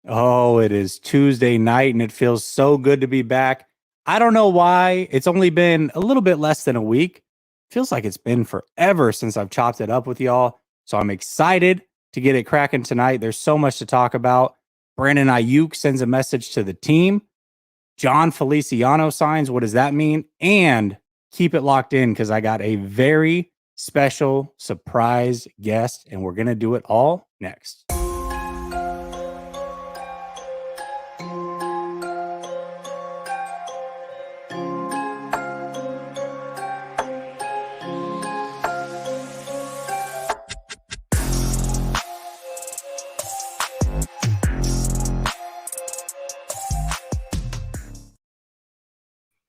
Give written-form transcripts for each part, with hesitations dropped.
Oh, it is Tuesday night and it feels so good to be back. I don't know why. It's only been a little bit less than a week. Feels like it's been forever since I've chopped it up with y'all. So I'm excited to get it cracking tonight. There's so much to talk about. Brandon Aiyuk sends a message to the team. John Feliciano signs. What does that mean? And keep it locked in because I got a very special surprise guest, and we're going to do it all next.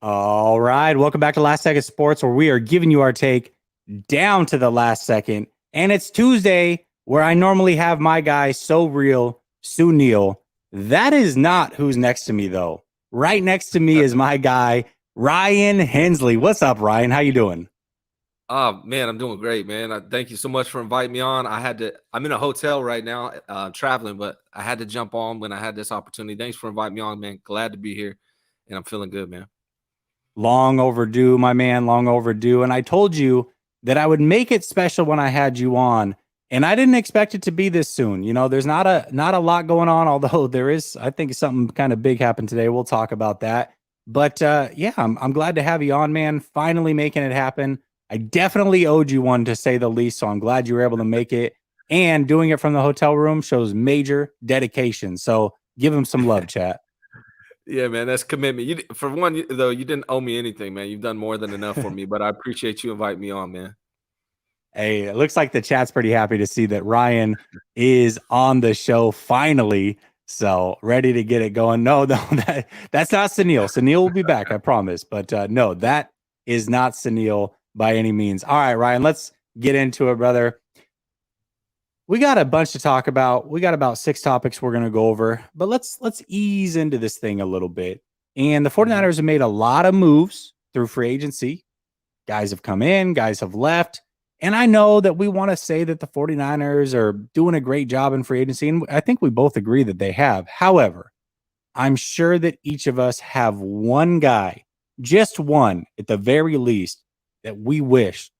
All right. Welcome back to Last Second Sports, where we are giving you our take down to the last second. And it's Tuesday, where I normally have my guy, So Real, Sunil. That is not who's next to me, though. Right next to me is my guy, Ryan Hensley. What's up, Ryan? How you doing? Oh man, I'm doing great, man. Thank you so much for inviting me on. I'm in a hotel right now, traveling, but I had to jump on when I had this opportunity. Thanks for inviting me on, man. Glad to be here, and I'm feeling good, man. Long overdue, my man, long overdue. And I told you that I would make it special when I had you on. And I didn't expect it to be this soon. You know, there's not a lot going on, although there is, I think something kind of big happened today. We'll talk about that. But yeah, I'm glad to have you on, man. Finally making it happen. I definitely owed you one to say the least. So I'm glad you were able to make it. And doing it from the hotel room shows major dedication. So give him some love, chat. Yeah, man, that's commitment. For one, though, you didn't owe me anything, man. You've done more than enough for me, but I appreciate you inviting me on, man. Hey, it looks like the chat's pretty happy to see that Ryan is on the show finally. So ready to get it going. No, that's not Sunil. Sunil will be back, I promise. But no, that is not Sunil by any means. All right, Ryan, let's get into it, brother. We got a bunch to talk about. We got about 6 topics we're going to go over, but let's ease into this thing a little bit. And the 49ers have made a lot of moves through free agency. Guys have come in, guys have left. And I know that we want to say that the 49ers are doing a great job in free agency. And I think we both agree that they have. However, I'm sure that each of us have one guy, just one at the very least, that we wish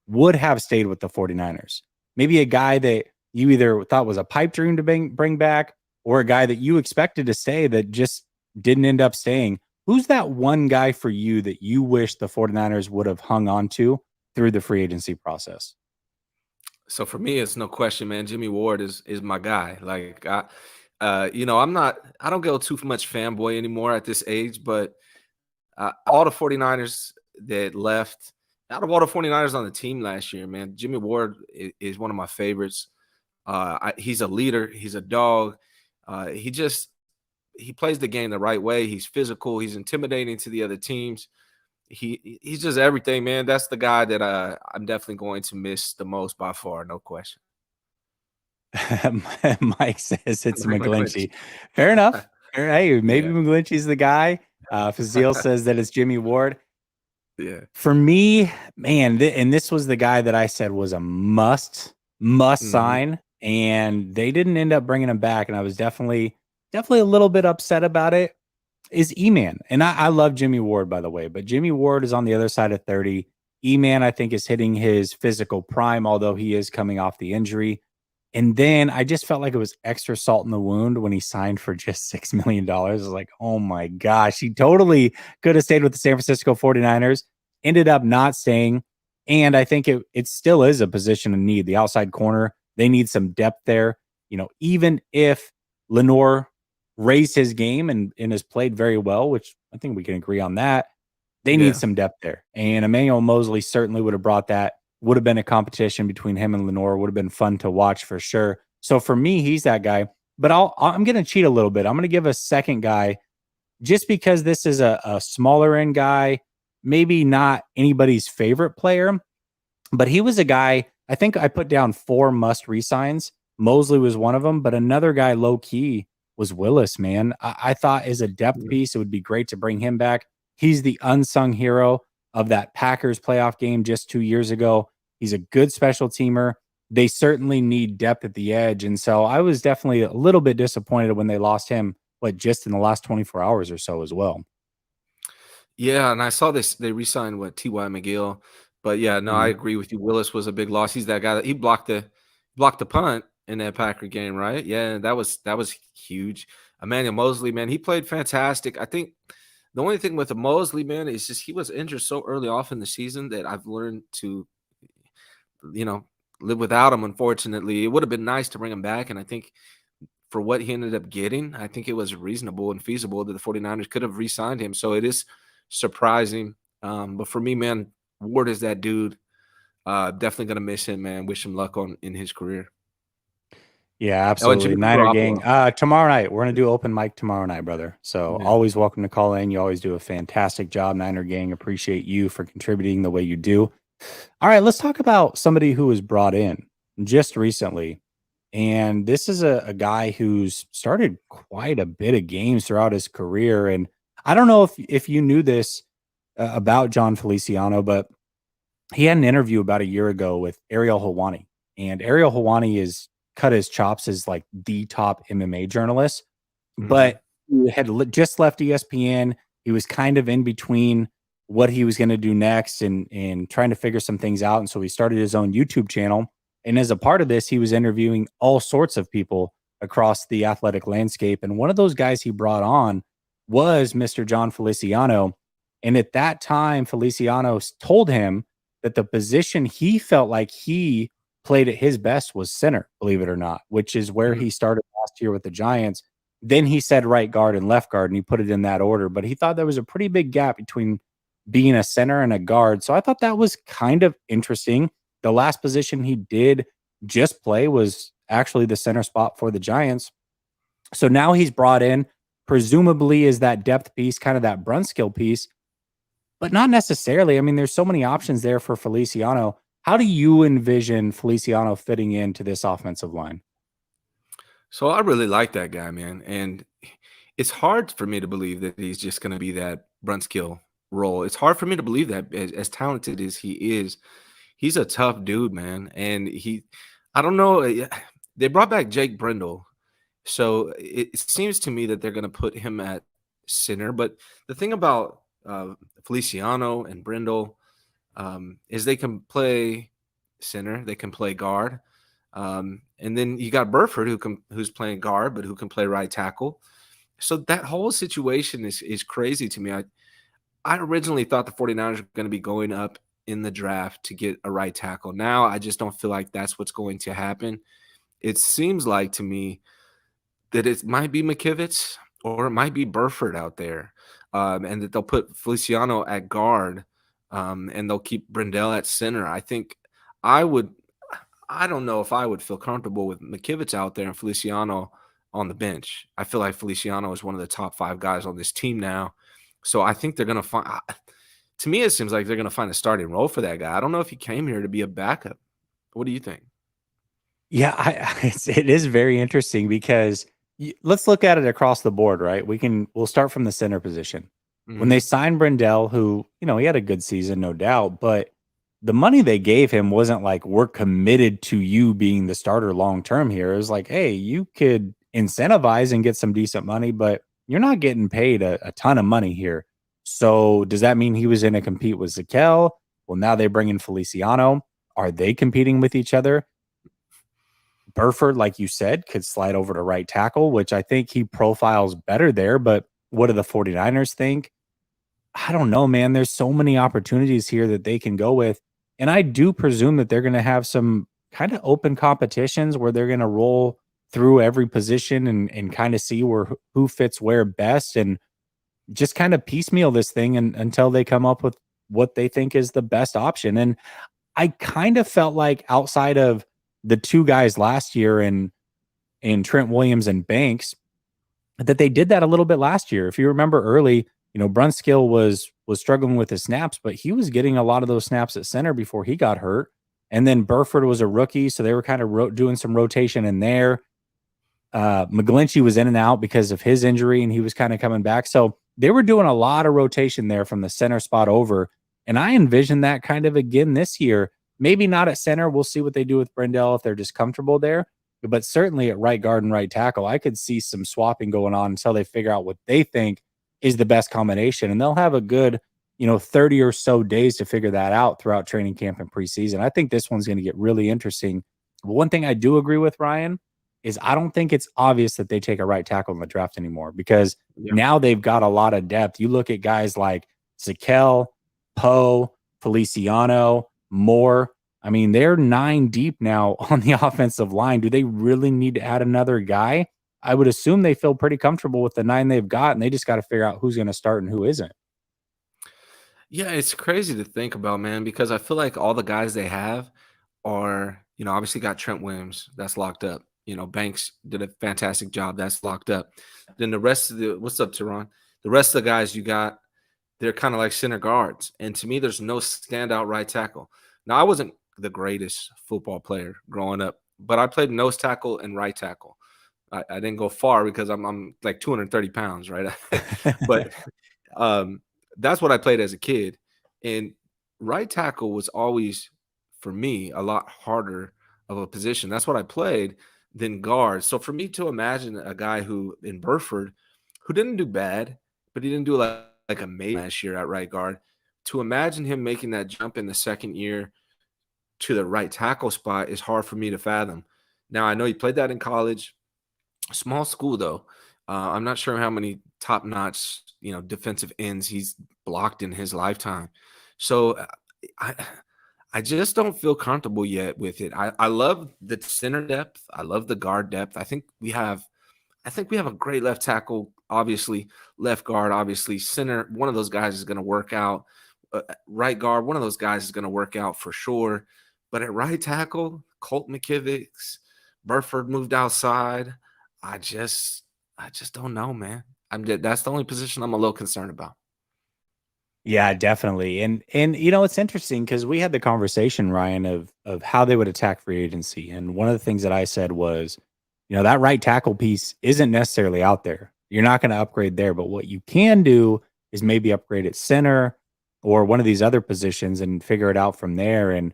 would have stayed with the 49ers. Maybe a guy that you either thought was a pipe dream to bring back, or a guy that you expected to stay that just didn't end up staying. Who's that one guy for you that you wish the 49ers would have hung on to through the free agency process? So for me, it's no question, man. Jimmy Ward is my guy. Like I don't go too much fanboy anymore at this age, but all the 49ers that left, out of all the 49ers on the team last year, man, Jimmy Ward is one of my favorites. He's a leader. He's a dog. He plays the game the right way. He's physical. He's intimidating to the other teams. He's just everything, man. That's the guy that I'm definitely going to miss the most by far, no question. Mike says it's McGlinchey. Fair enough. Hey, maybe yeah. McGlinchey's the guy. Fazil says that it's Jimmy Ward. Yeah. For me, man, and this was the guy that I said was a must sign, and they didn't end up bringing him back, and I was definitely a little bit upset about it. Is E-Man. And I love Jimmy Ward, by the way, but Jimmy Ward is on the other side of 30. E-Man, I think, is hitting his physical prime, although he is coming off the injury. And then I just felt like it was extra salt in the wound when he signed for just $6 million. I was like, oh my gosh, he totally could have stayed with the San Francisco 49ers, ended up not staying. And I think it still is a position of need. The outside corner, they need some depth there. You know, even if Lenore raised his game and has played very well, which I think we can agree on that, they need some depth there. And Emmanuel Mosley certainly would have brought that. Would have been a competition between him and Lenore. Would have been fun to watch for sure. So for me, he's that guy. But I'm going to cheat a little bit. I'm going to give a second guy just because this is a smaller end guy, maybe not anybody's favorite player, but he was a guy, I think I put down 4 must resigns. Mosley was one of them, but another guy low key was Willis, man. I thought as a depth piece, it would be great to bring him back. He's the unsung hero of that Packers playoff game just 2 years ago. He's a good special teamer. they certainly need depth at the edge. And so I was definitely a little bit disappointed when they lost him, but just in the last 24 hours or so as well. Yeah, and I saw this. They re-signed what T.Y. McGill, but yeah, no, I Mhm. agree with you. Willis was a big loss. He's that guy that he blocked the punt in that Packer game, right? Yeah, that was huge. Emmanuel Mosley, man, he played fantastic. I think the only thing with the Mosley, man, is just he was injured so early off in the season that I've learned to, you know, live without him. Unfortunately, it would have been nice to bring him back, and I think for what he ended up getting, I think it was reasonable and feasible that the 49ers could have re-signed him. So it is surprising. But for me, man, Ward is that dude. Definitely gonna miss him, man. Wish him luck on in his career. Yeah, Oh, and absolutely. Jimmy Niner gang. Garoppolo. Tomorrow night, we're going to do open mic tomorrow night, brother. So Yeah. always welcome to call in. You always do a fantastic job, Niner gang. Appreciate you for contributing the way you do. All right, let's talk about somebody who was brought in just recently. And this is a guy who's started quite a bit of games throughout his career. And I don't know if you knew this about John Feliciano, but he had an interview about a year ago with Ariel Helwani. And Ariel Helwani is cut his chops as like the top MMA journalist, Mhm. but he had just left ESPN. He was kind of in between what he was going to do next and trying to figure some things out. And so he started his own YouTube channel. And as a part of this, he was interviewing all sorts of people across the athletic landscape. And one of those guys he brought on was Mr. John Feliciano. And at that time, Feliciano told him that the position he felt like he played at his best was center, believe it or not, which is where Mhm. he started last year with the Giants. Then he said right guard and left guard, and he put it in that order. But he thought there was a pretty big gap between being a center and a guard. So I thought that was kind of interesting. The last position he did just play was actually the center spot for the Giants. So now he's brought in, presumably, is that depth piece, kind of that Brunskill piece, but not necessarily. I mean, there's so many options there for Feliciano. How do you envision Feliciano fitting into this offensive line? So I really like that guy, man. And it's hard for me to believe that he's just gonna be that Brunskill role. It's hard for me to believe that as talented as he is, he's a tough dude, man. And I don't know. They brought back Jake Brendel. So it seems to me that they're going to put him at center. But the thing about Feliciano and Brindle is they can play center, they can play guard, and then you got Burford who's playing guard but who can play right tackle. So that whole situation is crazy to me. I originally thought the 49ers were going to be going up in the draft to get a right tackle. Now I just don't feel like that's what's going to happen. It seems like to me that it might be McKivitz or it might be Burford out there, and that they'll put Feliciano at guard, and they'll keep Brindell at center. I think I would. I don't know if I would feel comfortable with McKivitz out there and Feliciano on the bench. I feel like Feliciano is one of the top 5 guys on this team now, so I think they're going to find. To me, it seems like they're going to find a starting role for that guy. I don't know if he came here to be a backup. What do you think? Yeah, it is very interesting because let's look at it across the board, right? We'll start from the center position. When they Mhm. signed Brindell, who, he had a good season, no doubt, but the money they gave him wasn't like, we're committed to you being the starter long term here. It was like, hey, you could incentivize and get some decent money, but you're not getting paid a ton of money here. So does that mean he was going to compete with Zakel? Well, now they bring in Feliciano. Are they competing with each other? Burford, like you said, could slide over to right tackle, which I think he profiles better there. But what do the 49ers think? I don't know, man. There's so many opportunities here that they can go with. And I do presume that they're going to have some kind of open competitions where they're going to roll through every position and kind of see who fits where best and just kind of piecemeal this thing until they come up with what they think is the best option. And I kind of felt like outside of the two guys last year in Trent Williams and Banks, that they did that a little bit last year. If you remember early, Brunskill was struggling with his snaps, but he was getting a lot of those snaps at center before he got hurt. And then Burford was a rookie, so they were kind of doing some rotation in there. McGlinchey was in and out because of his injury, and he was kind of coming back. So they were doing a lot of rotation there from the center spot over. And I envision that kind of again this year. maybe not at center. We'll see what they do with Brendel if they're just comfortable there. But certainly at right guard and right tackle, I could see some swapping going on until they figure out what they think is the best combination. And they'll have a good, 30 or so days to figure that out throughout training camp and preseason. I think this one's going to get really interesting. But one thing I do agree with Ryan is I don't think it's obvious that they take a right tackle in the draft anymore because Yeah. now they've got a lot of depth. You look at guys like Zakel, Poe, Feliciano, Moore. I mean, they're 9 deep now on the offensive line. Do they really need to add another guy? I would assume they feel pretty comfortable with the 9 they've got, and they just got to figure out who's going to start and who isn't. Yeah, it's crazy to think about, man, because I feel like all the guys they have are, obviously got Trent Williams, that's locked up. Banks did a fantastic job, that's locked up. Then the rest of the what's up, Teron? The rest of the guys you got, they're kind of like center guards. And to me, there's no standout right tackle. Now, I wasn't the greatest football player growing up, but I played nose tackle and right tackle. I didn't go far because I'm like 230 pounds, right? But um, that's what I played as a kid. And right tackle was always, for me, a lot harder of a position. That's what I played than guard. So for me to imagine a guy who in Burford, who didn't do bad, but he didn't do like amazing last year at right guard, to imagine him making that jump in the second year to the right tackle spot is hard for me to fathom. Now, I know he played that in college, small school though. I'm not sure how many top notch, defensive ends he's blocked in his lifetime. So I, I just don't feel comfortable yet with it. I love the center depth. I love the guard depth. I think we have a great left tackle, obviously, left guard, obviously, center. One of those guys is going to work out. Right guard, one of those guys is going to work out for sure. But at right tackle, Colt McKivitz, Burford moved outside. I just, I just don't know, man. That's the only position I'm a little concerned about. Yeah, definitely. And it's interesting because we had the conversation, Ryan, of how they would attack free agency. And one of the things that I said was, that right tackle piece isn't necessarily out there. You're not going to upgrade there, but what you can do is maybe upgrade at center or one of these other positions and figure it out from there. And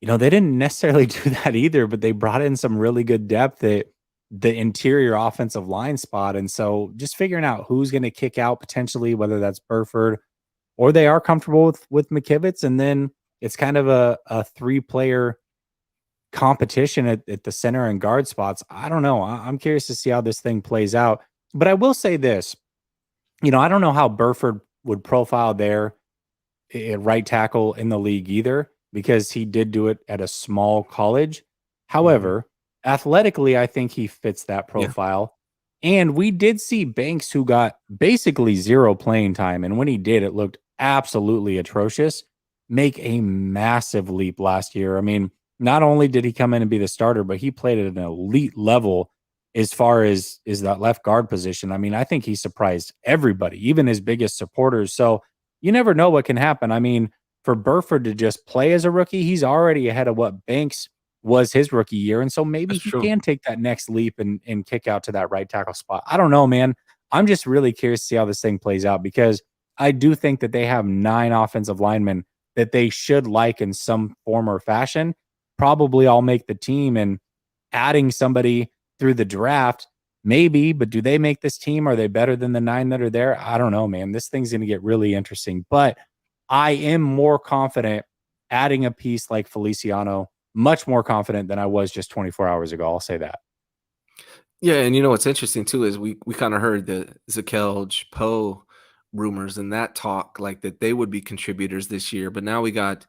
they didn't necessarily do that either, but they brought in some really good depth at the interior offensive line spot. And so just figuring out who's going to kick out potentially, whether that's Burford or they are comfortable with McKivitz, and then it's kind of a 3-player competition at the center and guard spots. I don't know. I'm curious to see how this thing plays out. But I will say this, I don't know how Burford would profile there at right tackle in the league either, because he did do it at a small college. Mhm. However, athletically, I think he fits that Yeah, profile. And we did see Banks, who got basically zero playing time. And when he did, it looked absolutely atrocious, make a massive leap last year. I mean, not only did he come in and be the starter, but he played at an elite level as far as is that left guard position. I mean, I think he surprised everybody, even his biggest supporters. So you never know what can happen. I mean, for Burford to just play as a rookie, he's already ahead of what Banks was his rookie year. And so maybe that's he true. can take that next leap and kick out to that right tackle spot. I don't know, man. I'm just really curious to see how this thing plays out because I do think that they have 9 offensive linemen that they should like in some form or fashion. Probably all make the team, and adding somebody through the draft, maybe, but do they make this team? Are they better than the 9 that are there? I don't know, man. This thing's going to get really interesting, but I am more confident adding a piece like Feliciano, much more confident than I was just 24 hours ago. I'll say that. Yeah, and what's interesting too is we kind of heard the Zakelj Poe rumors and that talk like that they would be contributors this year, but now we got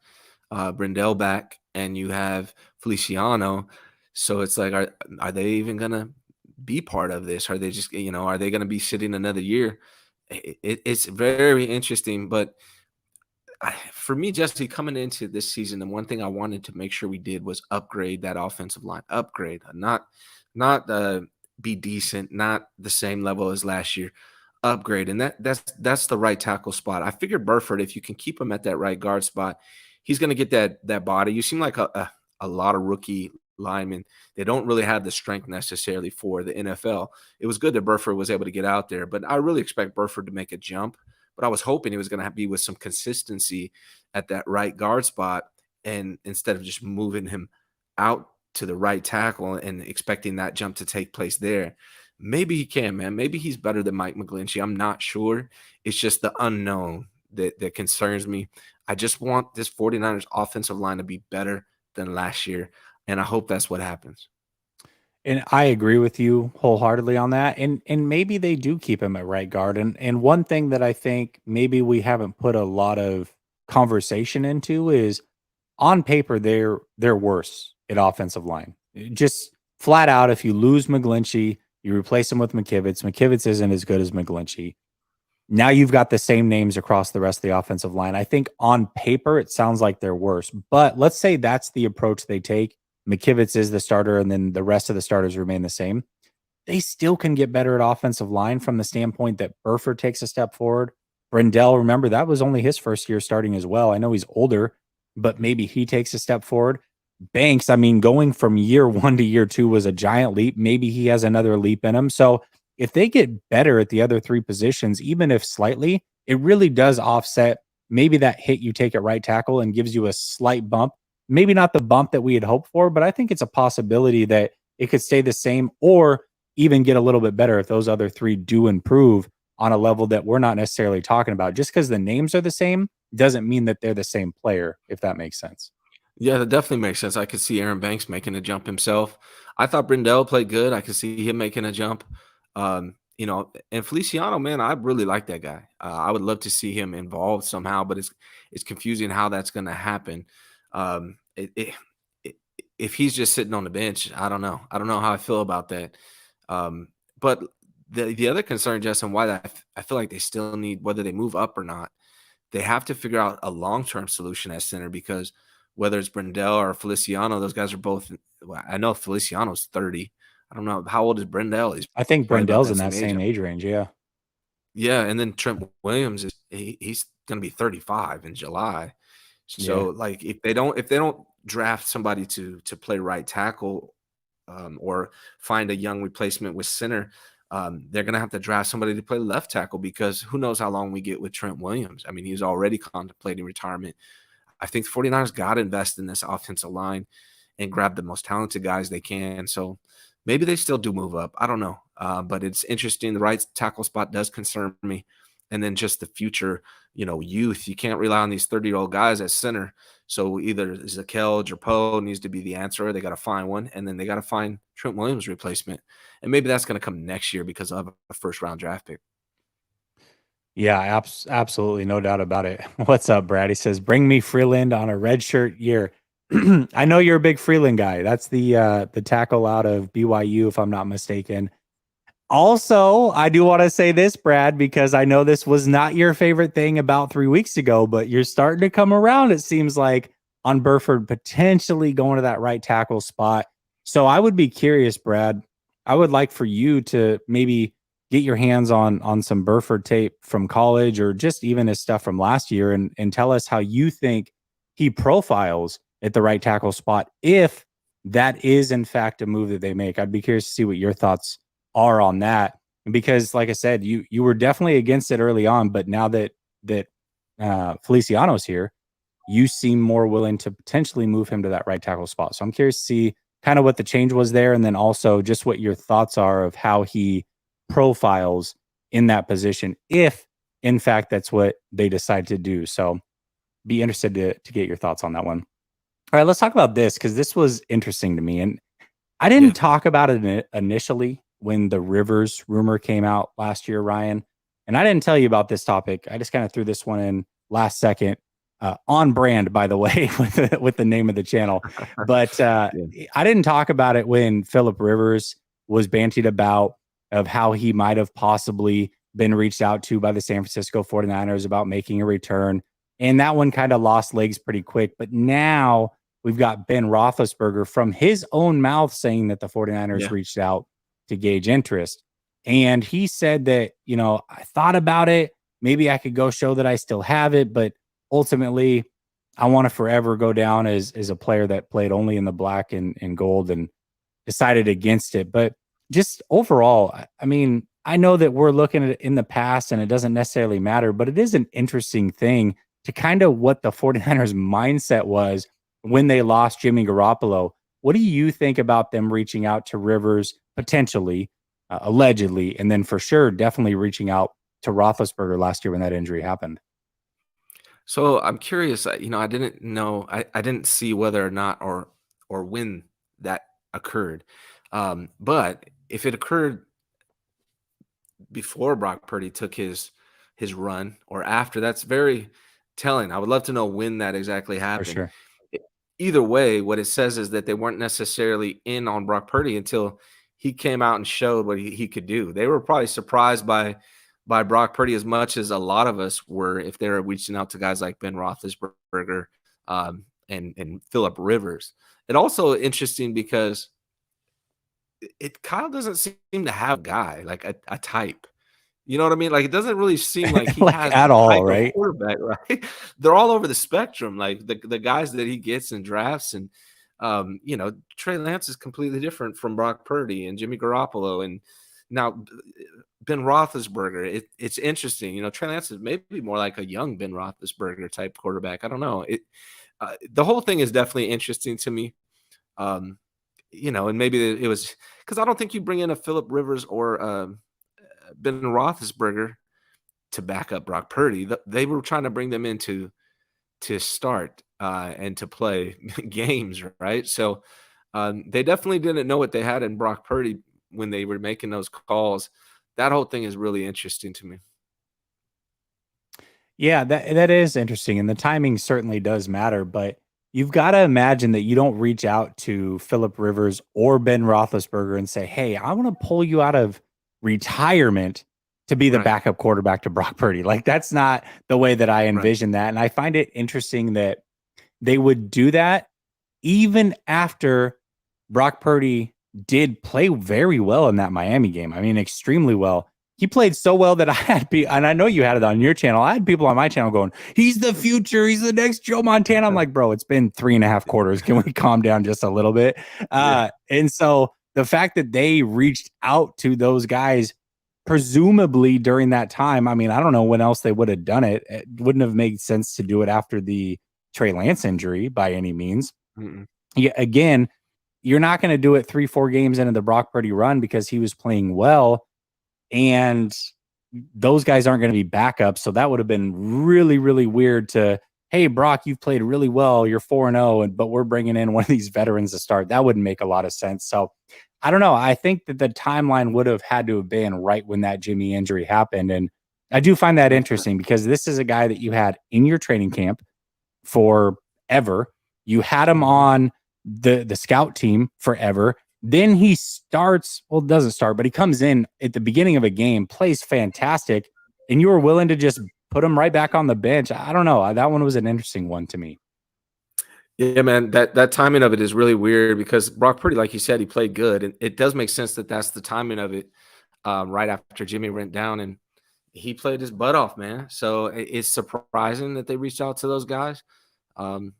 Brendel back and you have Feliciano, so it's like are they even gonna be part of this? Are they just are they gonna be sitting another year? It's very interesting, but for me, Jesse, coming into this season, the one thing I wanted to make sure we did was upgrade that offensive line. Upgrade, not be decent, not the same level as last year. Upgrade, and that's the right tackle spot. I figured Burford, if you can keep him at that right guard spot, he's going to get that body. You seem like a lot of rookie linemen. They don't really have the strength necessarily for the NFL. It was good that Burford was able to get out there, but I really expect Burford to make a jump, but I was hoping he was going to be with some consistency at that right guard spot. and instead of just moving him out to the right tackle and expecting that jump to take place there. Maybe he can, man. Maybe he's better than Mike McGlinchey. I'm not sure. It's just the unknown that concerns me. I just want this 49ers offensive line to be better than last year, and I hope that's what happens. And I agree with you wholeheartedly on that. And maybe they do keep him at right guard. And one thing that I think maybe we haven't put a lot of conversation into is on paper they're worse at offensive line. Just flat out, if you lose McGlinchey, you replace him with McKivitz. McKivitz isn't as good as McGlinchey. Now you've got the same names across the rest of the offensive line. I think on paper it sounds like they're worse, but let's say that's the approach they take. McKivitz is the starter, and then the rest of the starters remain the same. They still can get better at offensive line from the standpoint that Burford takes a step forward. Brendel, remember, that was only his first year starting as well. I know he's older, but maybe he takes a step forward. Banks, I mean, going from year 1 to year 2 was a giant leap. Maybe he has another leap in him. So if they get better at the other 3 positions, even if slightly, it really does offset maybe that hit you take at right tackle and gives you a slight bump. Maybe not the bump that we had hoped for, but I think it's a possibility that it could stay the same or even get a little bit better if those other 3 do improve on a level that we're not necessarily talking about. Just because the names are the same doesn't mean that they're the same player, if that makes sense. Yeah, that definitely makes sense. I could see Aaron Banks making a jump himself. I thought Brindell played good. I could see him making a jump. And Feliciano, man, I really like that guy. I would love to see him involved somehow, but it's confusing how that's going to happen. Um, it, it, if he's just sitting on the bench, I don't know. I don't know how I feel about that. But the other concern, Justin, why I feel like they still need, whether they move up or not, they have to figure out a long-term solution at center because whether it's Brendel or Feliciano, those guys are both. Well, I know Feliciano's 30. I don't know how old is Brendel. He's I think probably about Brendel's that in that same age. same age range. Yeah. Yeah, and then Trent Williams he's going to be 35 in July. So Yeah. like if they don't draft somebody to play right tackle or find a young replacement with center, they're going to have to draft somebody to play left tackle because who knows how long we get with Trent Williams. I mean, he's already contemplating retirement. I think the 49ers got to invest in this offensive line and grab the most talented guys they can. So maybe they still do move up. I don't know. But it's interesting. The right tackle spot does concern me. And then just the future, youth. You can't rely on these 30-year-old guys at center. So either Zakelj or Poe needs to be the answer. They got to find one. And then they got to find Trent Williams' replacement. And maybe that's going to come next year because of a first-round draft pick. Yeah, absolutely. No doubt about it. What's up, Brad? He says, bring me Freeland on a red shirt year. I know you're a big Freeland guy. That's the tackle out of BYU, if I'm not mistaken. Also, I do want to say this, Brad, because I know this was not your favorite thing about 3 weeks ago, but you're starting to come around, it seems like, on Burford potentially going to that right tackle spot. So I would be curious, Brad. I would like for you to maybe get your hands on some Burford tape from college or just even his stuff from last year and tell us how you think he profiles at the right tackle spot if that is in fact a move that they make. I'd be curious to see what your thoughts are on that. And because like I said, you were definitely against it early on, but now that Feliciano's here, you seem more willing to potentially move him to that right tackle spot. So I'm curious to see kind of what the change was there. And then also just what your thoughts are of how he profiles in that position, if in fact that's what they decide to do. So be interested to get your thoughts on that one. All right, let's talk about this because this was interesting to me. And I didn't talk about it initially when the Rivers rumor came out last year, Ryan. And I didn't tell you about this topic. I just kind of threw this one in last second, on brand, by the way, with the name of the channel. But I didn't talk about it when Phillip Rivers was bantied about of how he might have possibly been reached out to by the San Francisco 49ers about making a return. And that one kind of lost legs pretty quick. But now we've got Ben Roethlisberger from his own mouth saying that the 49ers reached out to gauge interest. And he said that, I thought about it. Maybe I could go show that I still have it. But ultimately, I want to forever go down as a player that played only in the black and gold and decided against it. But just overall, I mean, I know that we're looking at it in the past and it doesn't necessarily matter, but it is an interesting thing to kind of what the 49ers mindset was when they lost Jimmy Garoppolo. What do you think about them reaching out to Rivers potentially, allegedly, and then for sure, definitely reaching out to Roethlisberger last year when that injury happened? So I'm curious. I didn't know. I didn't see whether or not or when that occurred. But if it occurred before Brock Purdy took his run or after, that's very telling. I would love to know when that exactly For happened. sure. E- Either way, what it says is that they weren't necessarily in on Brock Purdy until he came out and showed what he could do. They were probably surprised by Brock Purdy as much as a lot of us were if they were reaching out to guys like Ben Roethlisberger and Philip Rivers. It also interesting because it Kyle doesn't seem to have a guy like a type. You know what I mean? Like, it doesn't really seem like he Like has at the all, type of right? quarterback, right? They're all over the spectrum, like the guys that he gets and drafts, and Trey Lance is completely different from Brock Purdy and Jimmy Garoppolo, and now Ben Roethlisberger. It's interesting, Trey Lance is maybe more like a young Ben Roethlisberger type quarterback. I don't know. The whole thing is definitely interesting to me. And maybe it was because I don't think you bring in a Philip Rivers or Ben Roethlisberger to back up Brock Purdy. They were trying to bring them in to start and to play games, right? So they definitely didn't know what they had in Brock Purdy when they were making those calls. That whole thing is really interesting to me. Yeah, that is interesting, and the timing certainly does matter. But you've got to imagine that you don't reach out to Philip Rivers or Ben Roethlisberger and say, "Hey, I want to pull you out of retirement to be the Right, backup quarterback to Brock Purdy." Like that's not the way that I right. envision that, and I find it interesting that they would do that even after Brock Purdy did play very well in that Miami game. I mean, extremely well. He played so well that I had people, and I know you had it on your channel. I had people on my channel going, "He's the future. He's the next Joe Montana." I'm like, bro, it's been 3.5 quarters. Can we calm down just a little bit? Yeah. And so the fact that they reached out to those guys, presumably during that time, I mean, I don't know when else they would have done it. It wouldn't have made sense to do it after the Trey Lance injury by any means. Mm-mm. Yeah, again, you're not going to do it 3-4 games into the Brock Purdy run because he was playing well, and those guys aren't going to be backups. So that would have been really, really weird to, hey, Brock, you've played really well. You're 4-0, but we're bringing in one of these veterans to start. That wouldn't make a lot of sense. So I don't know. I think that the timeline would have had to have been right when that Jimmy injury happened. And I do find that Okay. interesting because this is a guy that you had in your training camp forever. You had him Mhm. on the scout team forever. Then he starts, well, doesn't start, but he comes in at the beginning of a game, plays fantastic, and you were willing to just put him right back on the bench. I don't know. That one was an interesting one to me. Yeah, man, that timing of it is really weird because Brock Purdy, like you said, he played good, and it does make sense that that's the timing of it, right after Jimmy went down, and he played his butt off, man. So it's surprising that they reached out to those guys. Um,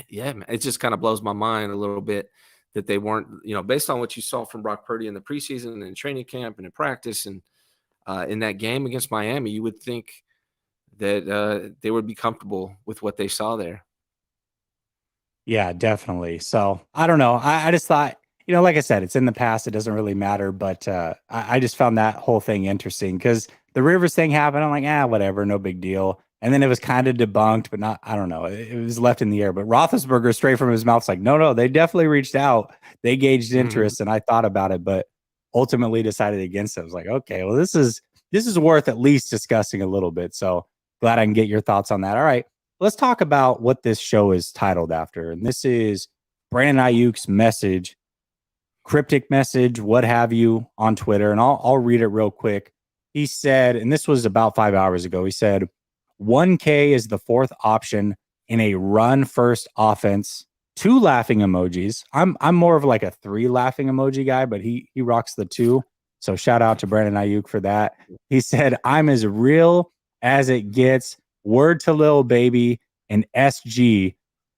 yeah, man, it just kind of blows my mind a little bit that they weren't, based on what you saw from Brock Purdy in the preseason and training camp and in practice and in that game against Miami, you would think that they would be comfortable with what they saw there. Yeah, definitely. So I don't know. I just thought, like I said, it's in the past. It doesn't really matter. But I just found that whole thing interesting because the Rivers thing happened. I'm like, whatever, no big deal. And then it was kind of debunked, but not, I don't know. It was left in the air. But Roethlisberger, straight from his mouth, is like, no, they definitely reached out. They gauged Mhm. interest. And I thought about it, but ultimately decided against it. I was like, okay, well, this is worth at least discussing a little bit. So glad I can get your thoughts on that. All right, let's talk about what this show is titled after. And this is Brandon Ayuk's message, cryptic message, what have you, on Twitter. And I'll read it real quick. He said, and this was about 5 hours ago, he said, 1K is the fourth option in a run first offense. Two laughing emojis. I'm more of like a 3 laughing emoji guy, but he rocks the 2. So shout out to Brandon Ayuk for that. He said, I'm as real as it gets. Word to Lil Baby and SG.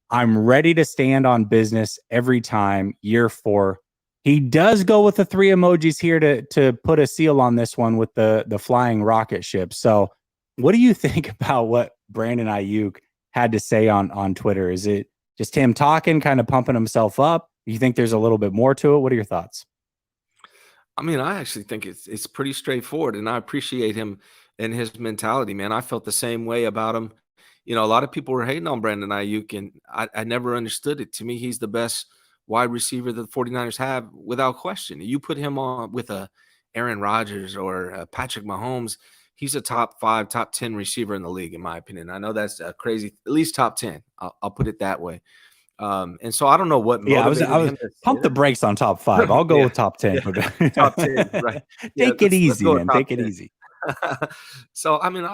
I'm ready to stand on business every time. Year 4. He does go with the 3 emojis here to put a seal on this one with the flying rocket ship. So what do you think about what Brandon Ayuk had to say on Twitter? Is it just him talking, kind of pumping himself up? You think there's a little bit more to it? What are your thoughts? I mean, I actually think it's pretty straightforward, and I appreciate him and his mentality, man. I felt the same way about him. You know, a lot of people were hating on Brandon Ayuk, and I never understood it. To me, he's the best wide receiver that the 49ers have without question. You put him on with a Aaron Rodgers or Patrick Mahomes, he's a top 5, top 10 receiver in the league, in my opinion. I know that's crazy, at least top 10. I'll put it that way. And so I don't know what Yeah, I motivated was him to say pump the that. brakes on top 5. I'll go Yeah, with top 10, yeah, but top 10, right. Yeah, take it let's easy, go with man. top Take it 10. easy. So, I mean,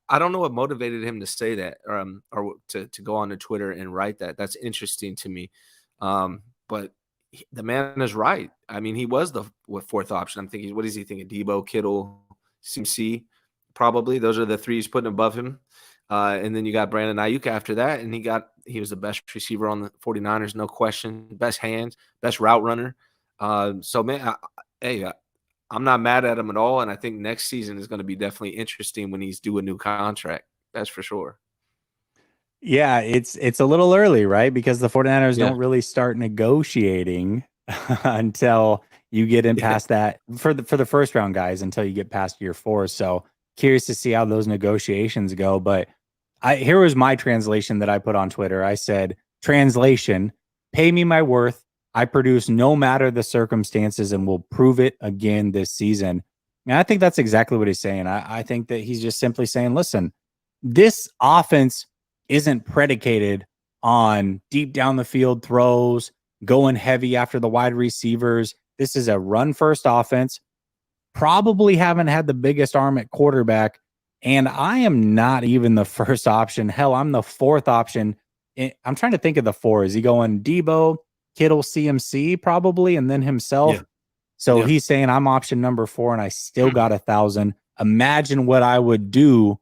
I don't know what motivated him to say that, or to go on to Twitter and write that. That's interesting to me. But the man is right. I mean, he was the fourth option. I'm thinking, what is he thinking? Debo, Kittle, CMC, probably. Those are the 3 he's putting above him. And then you got Brandon Aiyuk after that, and he was the best receiver on the 49ers, no question. Best hands, best route runner. So, man, hey, I'm not mad at him at all, and I think next season is going to be definitely interesting when he's due a new contract. That's for sure. Yeah, it's a little early, right? Because the 49ers Yeah, don't really start negotiating until you get in yeah, past that for the first round guys until you get past year 4. So curious to see how those negotiations go. But here was my translation that I put on Twitter. I said, translation, pay me my worth. I produce no matter the circumstances and will prove it again this season. And I think that's exactly what he's saying. I think that he's just simply saying, listen, this offense isn't predicated on deep down the field throws, going heavy after the wide receivers. This is a run first offense. Probably haven't had the biggest arm at quarterback. And I am not even the first option. Hell, I'm the fourth option. I'm trying to think of the 4. Is he going Debo, Kittle, CMC, probably, and then yeah, himself? So yeah. he's saying I'm option number 4, and I still got 1,000. Imagine what I would do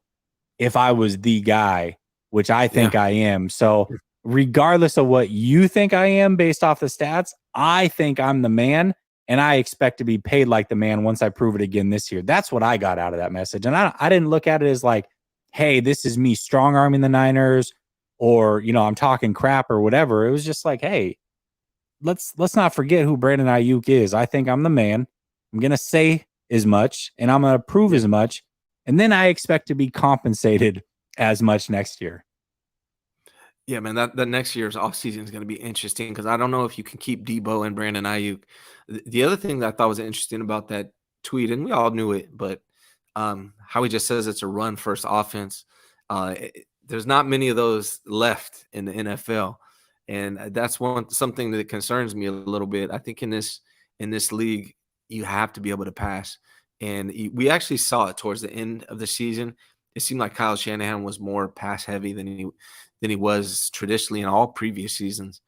if I was the guy, which I Yeah, think I am. So, regardless of what you think I am based off the stats, I think I'm the man, and I expect to be paid like the man once I prove it again this year. That's what I got out of that message. And I didn't look at it as like, hey, this is me strong arming the Niners, or, I'm talking crap or whatever. It was just like, hey, let's not forget who Brandon Aiyuk is. I think I'm the man. I'm gonna say as much, and I'm gonna prove yeah. as much, and then I expect to be compensated as much next year. Yeah, man, that next year's offseason is going to be interesting because I don't know if you can keep Debo and Brandon Ayuk. The other thing that I thought was interesting about that tweet, and we all knew it, but how he just says it's a run first offense. There's not many of those left in the NFL, and that's something that concerns me a little bit. I think in this league, you have to be able to pass, and we actually saw it towards the end of the season. It seemed like Kyle Shanahan was more pass heavy than he was traditionally in all previous seasons.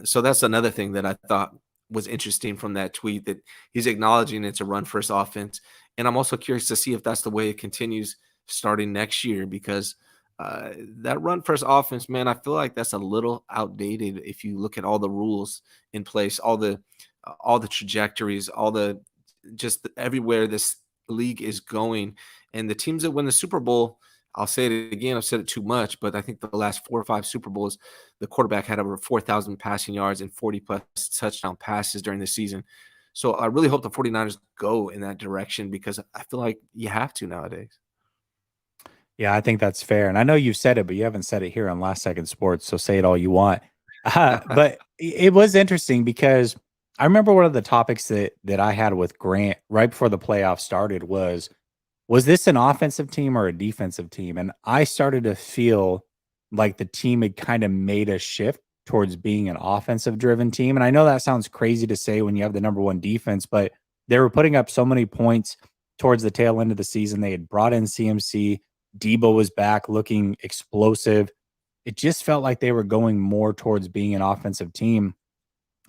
So that's another thing that I thought was interesting from that tweet, that he's acknowledging it's a run first offense. And I'm also curious to see if that's the way it continues starting next year, because that run first offense, man, I feel like that's a little outdated if you look at all the rules in place, all the trajectories, all the just everywhere this league is going. And the teams that win the Super Bowl, I'll say it again, I've said it too much, but I think the last 4 or 5 Super Bowls, the quarterback had over 4,000 passing yards and 40 plus touchdown passes during the season. So I really hope the 49ers go in that direction, because I feel like you have to nowadays. Yeah, I think that's fair. And I know you've said it, but you haven't said it here on Last Second Sports. So say it all you want. But it was interesting because I remember one of the topics that I had with Grant right before the playoffs started was this an offensive team or a defensive team? And I started to feel like the team had kind of made a shift towards being an offensive driven team. And I know that sounds crazy to say when you have the number 1 defense, but they were putting up so many points towards the tail end of the season. They had brought in CMC. Debo was back looking explosive. It just felt like they were going more towards being an offensive team.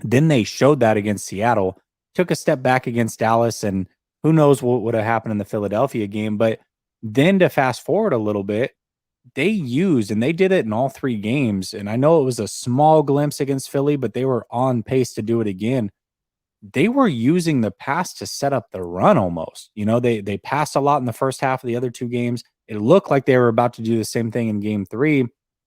Then they showed that against Seattle, took a step back against Dallas, and who knows what would have happened in the Philadelphia game. But then to fast forward a little bit, they used, and they did it in all 3 games. And I know it was a small glimpse against Philly, but they were on pace to do it again. They were using the pass to set up the run almost. They passed a lot in the first half of the other 2 games. It looked like they were about to do the same thing in game 3.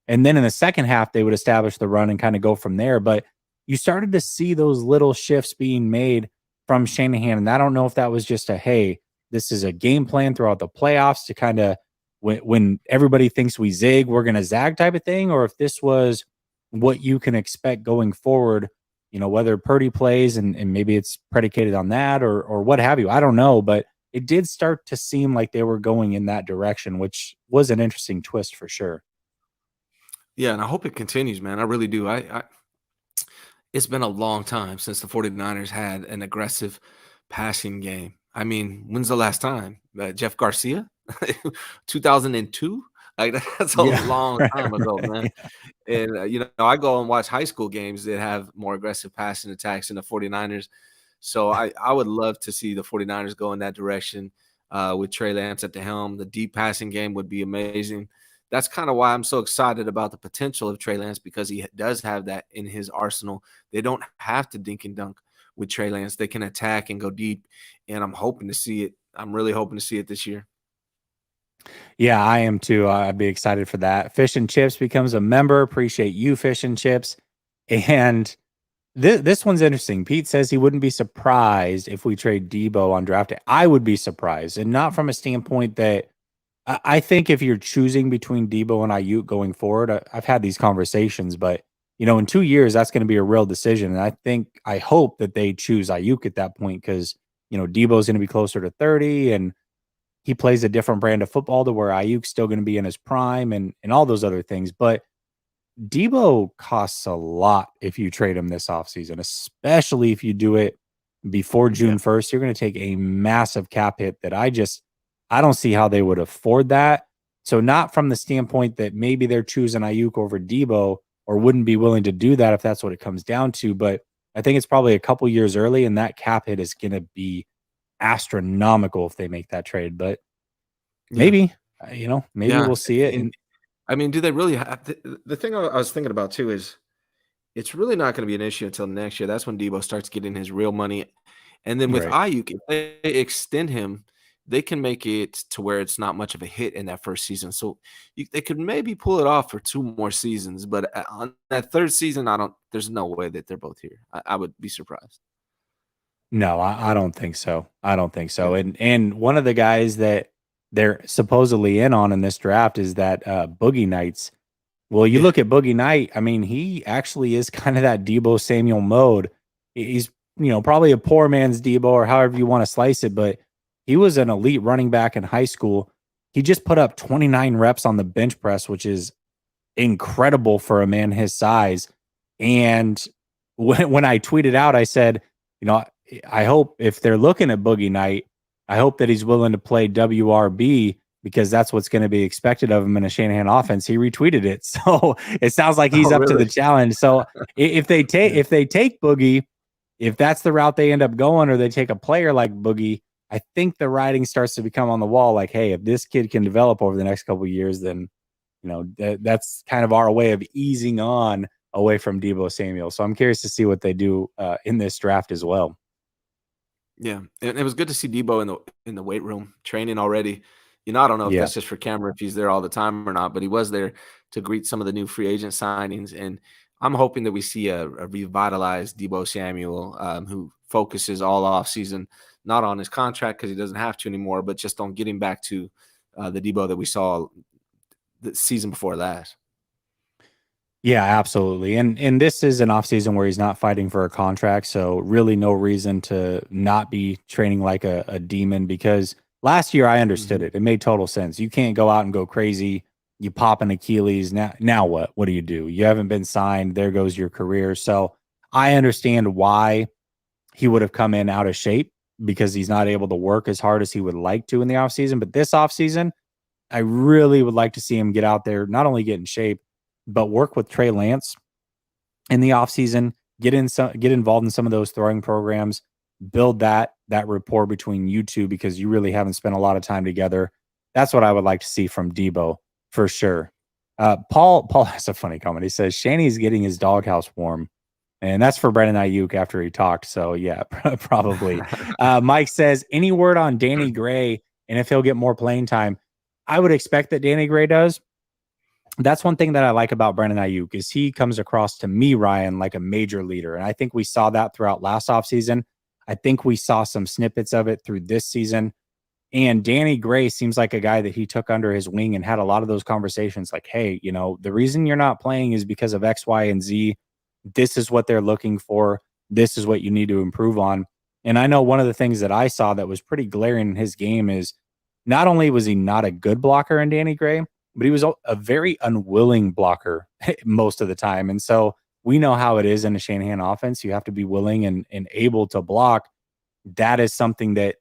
And then in the second half, they would establish the run and kind of go from there. But you started to see those little shifts being made from Shanahan. And I don't know if that was just a, hey, this is a game plan throughout the playoffs to kind of, when everybody thinks we zig, we're going to zag type of thing, or if this was what you can expect going forward, whether Purdy plays and maybe it's predicated on that or what have you. I don't know, but it did start to seem like they were going in that direction, which was an interesting twist for sure. Yeah, and I hope it continues, man. I really do. It's been a long time since the 49ers had an aggressive passing game. I mean, when's the last time? Jeff Garcia? 2002? Like, that's a Yeah. long Right, time ago, man. right. And, I go and watch high school games that have more aggressive passing attacks than the 49ers. So I would love to see the 49ers go in that direction with Trey Lance at the helm. The deep passing game would be amazing. That's kind of why I'm so excited about the potential of Trey Lance, because he does have that in his arsenal. They don't have to dink and dunk with Trey Lance. They can attack and go deep, and I'm hoping to see it. I'm really hoping to see it this year. Yeah, I am too. I'd be excited for that. Fish and Chips becomes a member. Appreciate you, Fish and Chips. And this one's interesting. Pete says he wouldn't be surprised if we trade Debo on draft day. I would be surprised, and not from a standpoint that I think if you're choosing between Debo and Aiyuk going forward, I've had these conversations, but in 2 years, that's going to be a real decision. And I hope that they choose Aiyuk at that point because, Debo's going to be closer to 30 and he plays a different brand of football to where Ayuk's still going to be in his prime and all those other things. But Debo costs a lot if you trade him this offseason, especially if you do it before June Yeah. 1st. You're going to take a massive cap hit that I don't see how they would afford that. So not from the standpoint that maybe they're choosing Aiyuk over Debo or wouldn't be willing to do that if that's what it comes down to. But I think it's probably a couple years early, and that cap hit is going to be astronomical if they make that trade. But Yeah. maybe, maybe Yeah. we'll see it. And And I mean, do they really have the thing I was thinking about too is it's really not going to be an issue until next year. That's when Debo starts getting his real money. And then with right. Aiyuk, if they extend him, they can make it to where it's not much of a hit in that first season. So they could maybe pull it off for 2 more seasons. But on that third season, there's no way that they're both here. I would be surprised. No, I don't think so. I don't think so. Yeah. And one of the guys that they're supposedly in on in this draft is that Boogie Nights. Well, you Yeah. look at Boogie Knight, I mean, he actually is kind of that Debo Samuel mode. He's, probably a poor man's Debo or however you want to slice it, but he was an elite running back in high school. He just put up 29 reps on the bench press, which is incredible for a man his size. And when I tweeted out, I said, I hope if they're looking at Boogie Knight, I hope that he's willing to play WRB because that's what's going to be expected of him in a Shanahan offense. He retweeted it. So it sounds like he's Oh, up to the really? challenge. So if they take Boogie, if that's the route they end up going, or they take a player like Boogie, I think the writing starts to become on the wall. Like, hey, if this kid can develop over the next couple of years, then that's kind of our way of easing on away from Debo Samuel. So I'm curious to see what they do in this draft as well. Yeah, and it was good to see Debo in the weight room training already. I don't know if Yeah. that's just for camera, if he's there all the time or not, but he was there to greet some of the new free agent signings, and I'm hoping that we see a revitalized Debo Samuel who focuses all off season not on his contract because he doesn't have to anymore, but just on getting back to the Debo that we saw the season before last. Yeah, absolutely. And this is an offseason where he's not fighting for a contract. So really no reason to not be training like a demon because last year I understood Mhm. it. It made total sense. You can't go out and go crazy. You pop an Achilles. Now what? What do? You haven't been signed. There goes your career. So I understand why he would have come in out of shape because he's not able to work as hard as he would like to in the offseason. But this offseason, I really would like to see him get out there, not only get in shape, but work with Trey Lance in the offseason, get involved in some of those throwing programs, build that rapport between you two because you really haven't spent a lot of time together. That's what I would like to see from Debo for sure. Paul has a funny comment. He says Shanny's getting his doghouse warm. And that's for Brandon Aiyuk after he talked. So yeah, probably. Mike says, any word on Danny Gray and if he'll get more playing time? I would expect that Danny Gray does. that's one thing that I like about Brandon Aiyuk is he comes across to me, Ryan, like a major leader. And I think we saw that throughout last offseason. I think we saw some snippets of it through this season. And Danny Gray seems like a guy that he took under his wing and had a lot of those conversations like, hey, the reason you're not playing is because of X, Y, and Z. This is what they're looking for. This is what you need to improve on. And I know one of the things that I saw that was pretty glaring in his game is not only was he not a good blocker in Danny Gray, but he was a very unwilling blocker most of the time. And so we know how it is in a Shanahan offense. You have to be willing and able to block. That is something that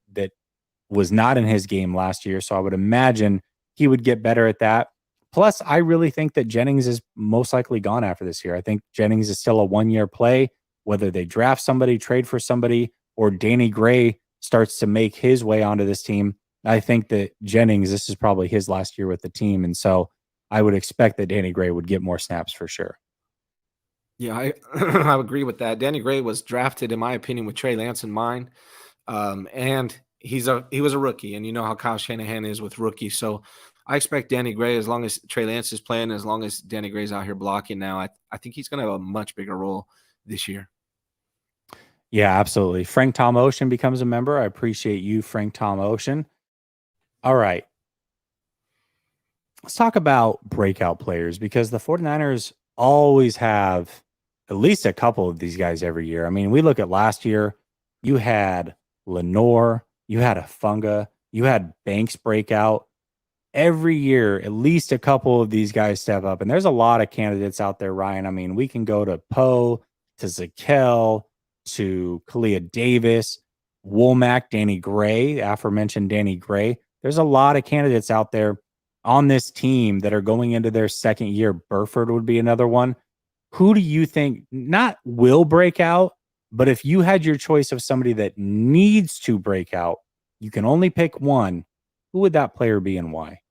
was not in his game last year. So I would imagine he would get better at that. Plus, I really think that Jennings is most likely gone after this year. I think Jennings is still a 1-year play, whether they draft somebody, trade for somebody, or Danny Gray starts to make his way onto this team. I think that Jennings, this is probably his last year with the team. And so I would expect that Danny Gray would get more snaps for sure. Yeah, I I agree with that. Danny Gray was drafted, in my opinion, with Trey Lance in mind. And he was a rookie, and you know how Kyle Shanahan is with rookies. So I expect Danny Gray, as long as Trey Lance is playing, as long as Danny Gray's out here blocking now, I think he's going to have a much bigger role this year. Yeah, absolutely. Frank Tom Ocean becomes a member. I appreciate you, Frank Tom Ocean. All right. Let's talk about breakout players because the 49ers always have at least a couple of these guys every year. I mean, we look at last year, you had Lenore, you had Afunga, you had Banks breakout. Every year, at least a couple of these guys step up. And there's a lot of candidates out there, Ryan. I mean, we can go to Poe, to Zakel, to Kalia Davis, Womack, Danny Gray, aforementioned Danny Gray. There's a lot of candidates out there on this team that are going into their second year. Burford would be another one. Who do you think not will break out, but if you had your choice of somebody that needs to break out, you can only pick one, who would that player be and why?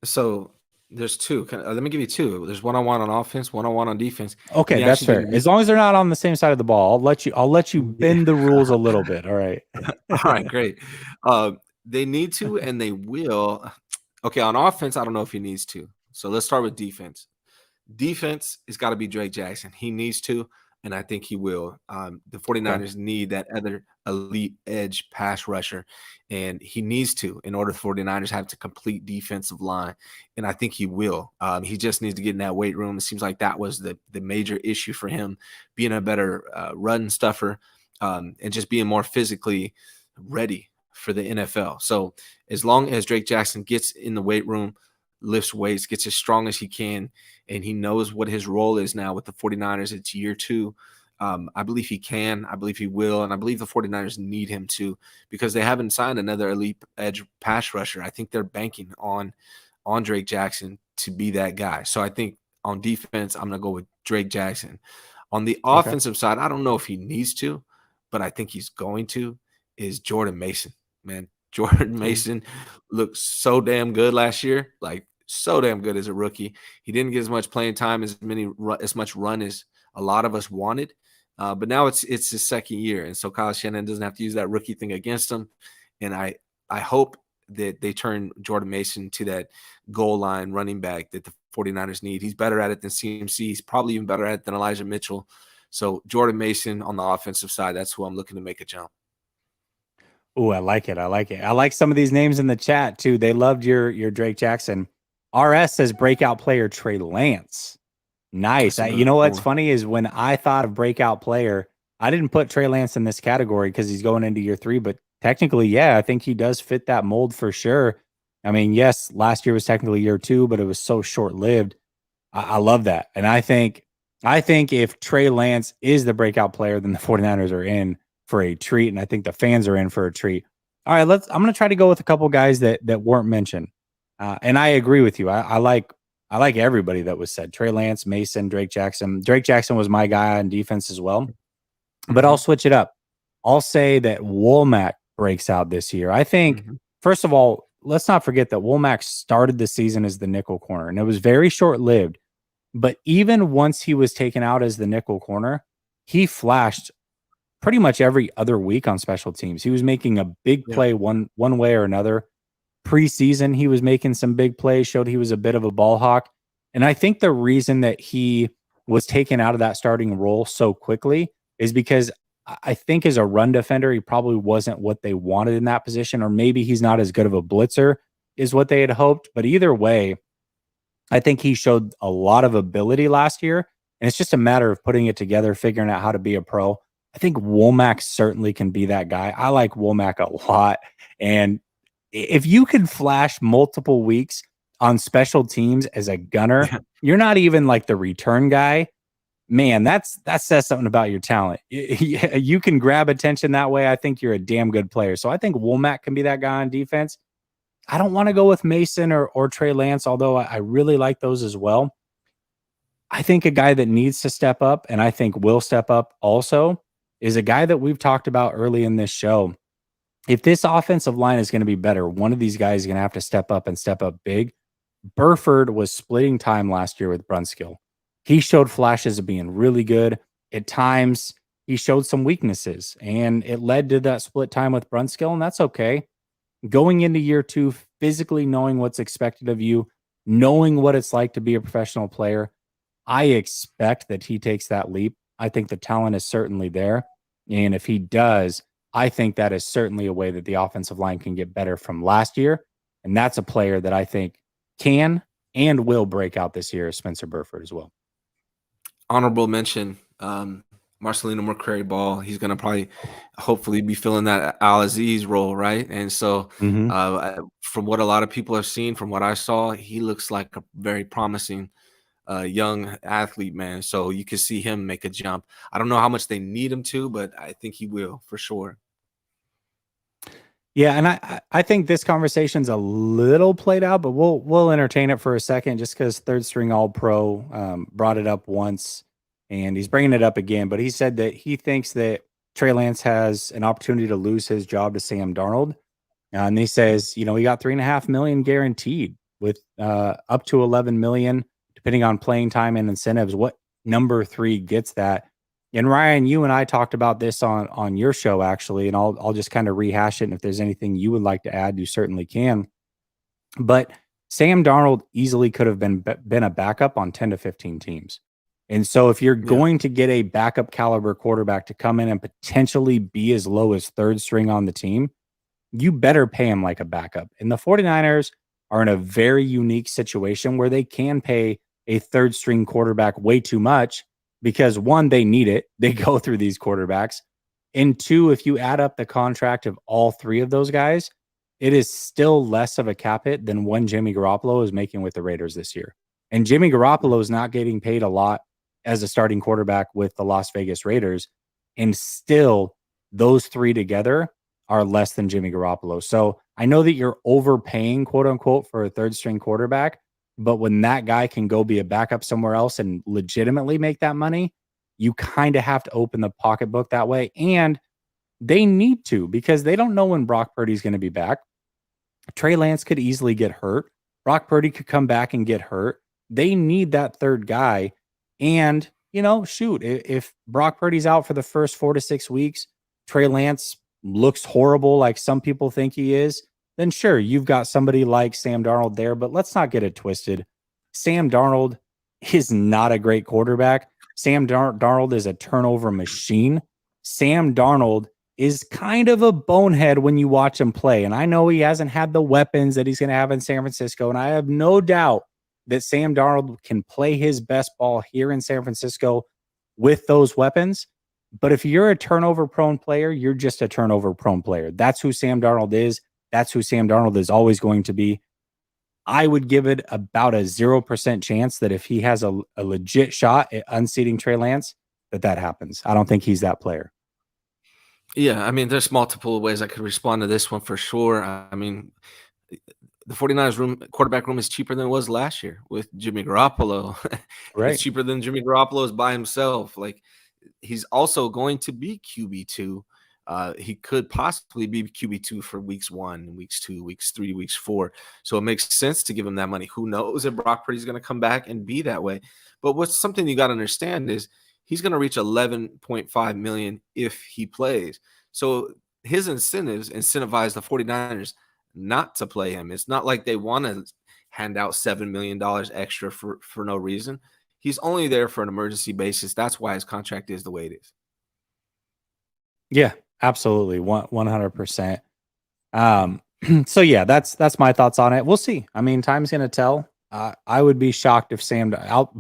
So there's two. Let me give you two. There's one-on-one on offense, one-on-one on defense. And Okay, you that's actually fair. didn't As mention. long as they're not on the same side of the ball, I'll let you Yeah. bend the rules a little bit. All right. All right, great. They need to, and they will. Okay, on offense, I don't know if he needs to. So let's start with defense. Defense has got to be Drake Jackson. He needs to, and I think he will. The Okay. 49ers need that other elite edge pass rusher, and he needs to in order for 49ers have to complete defensive line, and I think he will. He just needs to get in that weight room. It seems like that was the major issue for him, being a better run stuffer and just being more physically ready for the NFL. So as long as Drake Jackson gets in the weight room, lifts weights, gets as strong as he can, and he knows what his role is now with the 49ers. It's year two. I believe he can. I believe he will. And I believe the 49ers need him to because they haven't signed another elite edge pass rusher. I think they're banking on Drake Jackson to be that guy. So I think on defense, I'm going to go with Drake Jackson. On the Okay. offensive side, I don't know if he needs to, but I think he's going to, is Jordan Mason, man. Jordan Okay. Mason looked so damn good last year, like so damn good as a rookie. He didn't get as much playing time, as much run as a lot of us wanted. But now it's his second year, and so Kyle Shanahan doesn't have to use that rookie thing against him. And I hope that they turn Jordan Mason to that goal line running back that the 49ers need. He's better at it than CMC. He's probably even better at it than Elijah Mitchell. So Jordan Mason on the offensive side, that's who I'm looking to make a jump. Oh, I like it. I like it. I like some of these names in the chat too. They loved your Drake Jackson. RS says breakout player Trey Lance. Nice. That's You another know good what's one. funny is when I thought of breakout player, I didn't put Trey Lance in this category because he's going into year 3, but technically, yeah, I think he does fit that mold for sure. I mean, yes, last year was technically year 2, but it was so short lived. I love that. And I think if Trey Lance is the breakout player, then the 49ers are in for a treat. And I think the fans are in for a treat. All right, I'm gonna try to go with a couple guys that weren't mentioned. And I agree with you. I like everybody that was said. Trey Lance, Mason, Drake Jackson. Drake Jackson was my guy on defense as well. But I'll Mm-hmm. switch it up. I'll say that Womack breaks out this year. I think, Mm-hmm. first of all, let's not forget that Womack started the season as the nickel corner, and it was very short lived. But even once he was taken out as the nickel corner, he flashed pretty much every other week on special teams. He was making a big Yep. play one way or another. preseason, he was making some big plays, showed he was a bit of a ball hawk. And I think the reason that he was taken out of that starting role so quickly is because I think as a run defender, he probably wasn't what they wanted in that position, or maybe he's not as good of a blitzer is what they had hoped. But either way, I think he showed a lot of ability last year, and it's just a matter of putting it together, figuring out how to be a pro. I think Womack certainly can be that guy. I like Womack a lot. And if you can flash multiple weeks on special teams as a gunner, you're not even like the return guy. Man, that says something about your talent. You can grab attention that way. I think you're a damn good player. So I think Womack can be that guy on defense. I don't want to go with Mason or Trey Lance, although I really like those as well. I think a guy that needs to step up, and I think will step up also, is a guy that we've talked about early in this show. If this offensive line is going to be better, one of these guys is going to have to step up and step up big. Burford was splitting time last year with Brunskill. He showed flashes of being really good. At times, he showed some weaknesses, and it led to that split time with Brunskill, and that's okay. Going into year 2, physically knowing what's expected of you, knowing what it's like to be a professional player, I expect that he takes that leap. I think the talent is certainly there. And if he does, I think that is certainly a way that the offensive line can get better from last year. And that's a player that I think can and will break out this year, Spencer Burford as well. Honorable mention, Marcelino McCrary Ball. He's going to probably hopefully be filling that Al Aziz role, right? And so from what a lot of people have seen, from what I saw, he looks like a very promising young athlete, man. So you can see him make a jump. I don't know how much they need him to, but I think he will for sure. Yeah, and I think this conversation's a little played out, but we'll entertain it for a second, just because third string All Pro brought it up once, and he's bringing it up again. But he said that he thinks that Trey Lance has an opportunity to lose his job to Sam Darnold, and he says, he got $3.5 million guaranteed with up to $11 million depending on playing time and incentives. What number 3 gets that? And Ryan, you and I talked about this on your show, actually, and I'll just kind of rehash it. And if there's anything you would like to add, you certainly can. But Sam Darnold easily could have been a backup on 10 to 15 teams. And so if you're going to get a backup caliber quarterback to come in and potentially be as low as third string on the team, you better pay him like a backup. And the 49ers are in a very unique situation where they can pay a third string quarterback way too much. Because 1, they need it. They go through these quarterbacks. And 2, if you add up the contract of all 3 of those guys, it is still less of a cap hit than one Jimmy Garoppolo is making with the Raiders this year. And Jimmy Garoppolo is not getting paid a lot as a starting quarterback with the Las Vegas Raiders. And still, those 3 together are less than Jimmy Garoppolo. So I know that you're overpaying, quote unquote, for a third string quarterback. But when that guy can go be a backup somewhere else and legitimately make that money, you kind of have to open the pocketbook that way. And they need to, because they don't know when Brock Purdy's going to be back. Trey Lance could easily get hurt. Brock Purdy could come back and get hurt. They need that third guy. And, shoot, if Brock Purdy's out for the first 4 to 6 weeks, Trey Lance looks horrible like some people think he is, then sure, you've got somebody like Sam Darnold there, but let's not get it twisted. Sam Darnold is not a great quarterback. Sam Darnold is a turnover machine. Sam Darnold is kind of a bonehead when you watch him play. And I know he hasn't had the weapons that he's going to have in San Francisco, and I have no doubt that Sam Darnold can play his best ball here in San Francisco with those weapons. But if you're a turnover-prone player, you're just a turnover-prone player. That's who Sam Darnold is. That's who Sam Darnold is always going to be. I would give it about a 0% chance that if he has a legit shot at unseating Trey Lance, that happens. I don't think he's that player. Yeah, I mean, there's multiple ways I could respond to this one for sure. I mean, the 49ers quarterback room is cheaper than it was last year with Jimmy Garoppolo. Right. It's cheaper than Jimmy Garoppolo is by himself. Like, he's also going to be QB2. He could possibly be QB2 for weeks 1, weeks 2, weeks 3, weeks 4. So it makes sense to give him that money. Who knows if Brock Purdy's going to come back and be that way? But what's something you got to understand is he's going to reach 11.5 million if he plays. So his incentives incentivize the 49ers not to play him. It's not like they want to hand out $7 million extra for no reason. He's only there for an emergency basis. That's why his contract is the way it is. Yeah, absolutely. 100%. So yeah, that's my thoughts on it. We'll see. I mean, time's gonna tell. I would be shocked if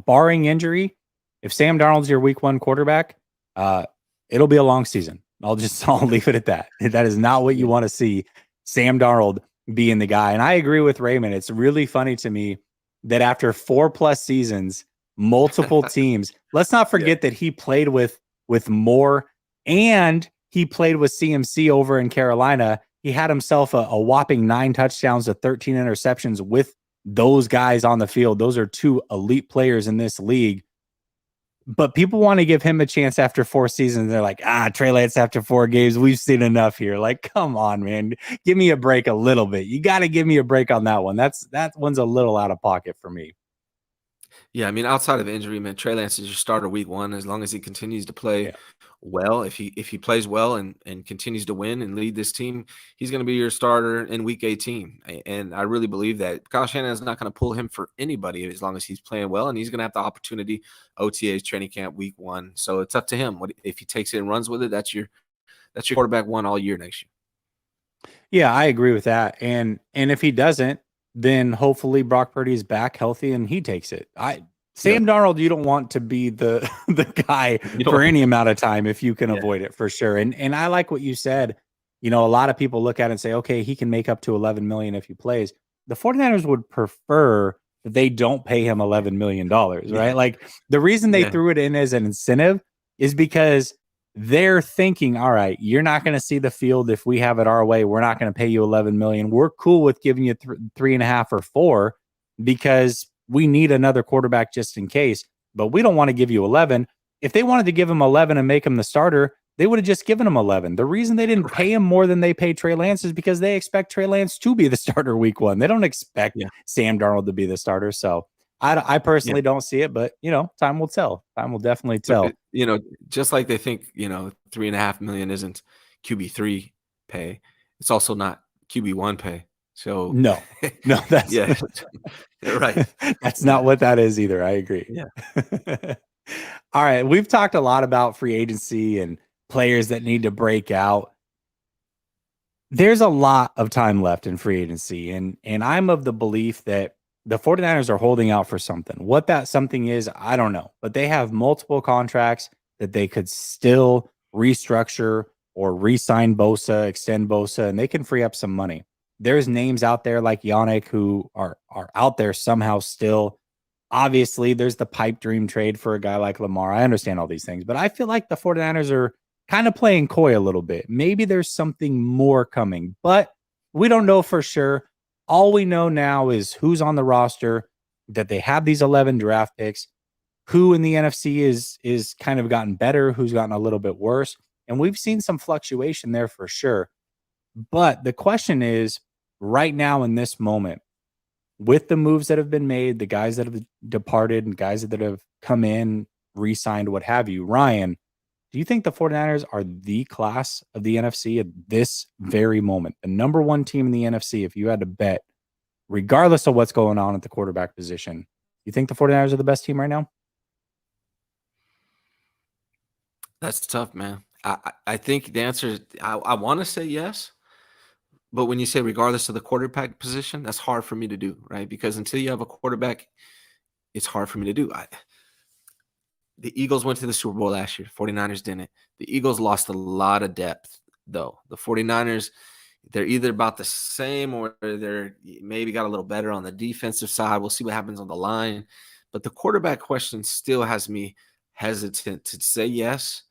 barring injury, if Sam Darnold's your week 1 quarterback, it'll be a long season. I'll leave it at that. That is not what you want to see Sam Darnold being the guy. And I agree with Raymond. It's really funny to me that after 4+ seasons, multiple teams, let's not forget that he played with Moore and he played with CMC over in Carolina. He had himself a whopping 9 touchdowns to 13 interceptions with those guys on the field. Those are 2 elite players in this league. But people want to give him a chance after 4 seasons. They're like, Trey Lance after 4 games, we've seen enough here. Like, come on, man. Give me a break a little bit. You got to give me a break on that one. That one's a little out of pocket for me. Yeah, I mean, outside of injury, man, Trey Lance is your starter week 1 as long as he continues to play well. If he plays well and continues to win and lead this team, he's going to be your starter in week 18. And I really believe that Kyle Shanahan is not going to pull him for anybody as long as he's playing well, and he's going to have the opportunity, OTAs, training camp, week 1. So it's up to him. If he takes it and runs with it, that's your quarterback 1 all year next year. Yeah, I agree with that. And if he doesn't, then hopefully Brock Purdy's back healthy and he takes it. Sam Darnold, you don't want to be the guy for any amount of time if you can avoid it, for sure. And I like what you said. You know, a lot of people look at it and say, okay, he can make up to $11 million if he plays. The 49ers would prefer that they don't pay him $11 million, right? Like the reason they threw it in as an incentive is because they're thinking, all right, you're not going to see the field if we have it our way. We're not going to pay you $11 million. We're cool with giving you 3.5 or 4 because we need another quarterback just in case, but we don't want to give you 11. If they wanted to give him 11 and make him the starter, they would have just given him 11. The reason they didn't pay him more than they paid Trey Lance is because they expect Trey Lance to be the starter week 1. They don't expect Sam Darnold to be the starter. So I personally don't see it, but time will tell. Time will definitely tell. Just like they think, $3.5 million isn't QB3 pay. It's also not QB1 pay. So no, that's right. That's not what that is either. I agree. Yeah. All right. We've talked a lot about free agency and players that need to break out. There's a lot of time left in free agency. And I'm of the belief that the 49ers are holding out for something. What that something is, I don't know. But they have multiple contracts that they could still restructure or re-sign Bosa, extend Bosa, and they can free up some money. There's names out there like Yannick who are out there somehow still. Obviously, there's the pipe dream trade for a guy like Lamar. I understand all these things, but I feel like the 49ers are kind of playing coy a little bit. Maybe there's something more coming, but we don't know for sure. All we know now is who's on the roster, that they have these 11 draft picks, who in the NFC is kind of gotten better, who's gotten a little bit worse. And we've seen some fluctuation there for sure. But the question is, right now in this moment, with the moves that have been made, the guys that have departed and guys that have come in, re-signed, what have you, Ryan, do you think the 49ers are the class of the NFC at this very moment? The number 1 team in the NFC, if you had to bet, regardless of what's going on at the quarterback position, you think the 49ers are the best team right now? That's tough, man. I think the answer is I want to say yes. But when you say regardless of the quarterback position, that's hard for me to do, right? Because until you have a quarterback, it's hard for me to do. The Eagles went to the Super Bowl last year. 49ers didn't. The Eagles lost a lot of depth, though. The 49ers, they're either about the same or they're maybe got a little better on the defensive side. We'll see what happens on the line. But the quarterback question still has me hesitant to say yes.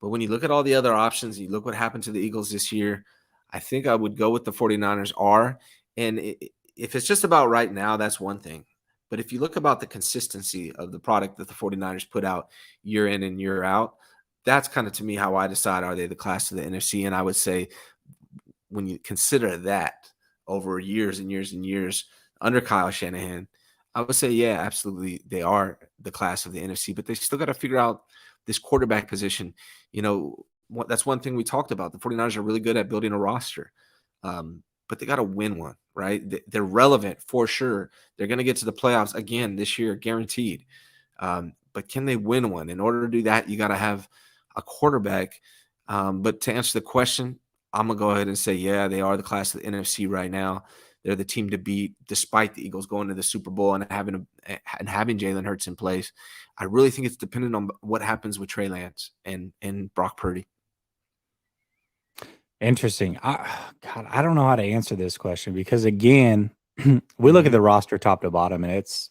But when you look at all the other options, you look what happened to the Eagles this year, I think I would go with the 49ers are. And if it's just about right now, that's one thing. But if you look about the consistency of the product that the 49ers put out year in and year out, that's kind of to me how I decide, are they the class of the NFC? And I would say when you consider that over years and years and years under Kyle Shanahan, I would say, yeah, absolutely. They are the class of the NFC, but they still got to figure out this quarterback position. That's one thing we talked about. The 49ers are really good at building a roster. but they got to win one, right? They're relevant for sure. They're going to get to the playoffs again this year, guaranteed. But can they win one? In order to do that, you got to have a quarterback. But to answer the question, I'm going to go ahead and say, yeah, they are the class of the NFC right now. They're the team to beat, despite the Eagles going to the Super Bowl and having Jalen Hurts in place. I really think it's dependent on what happens with Trey Lance and Brock Purdy. Interesting. God, I don't know how to answer this question because, again, we look at the roster top to bottom, and it's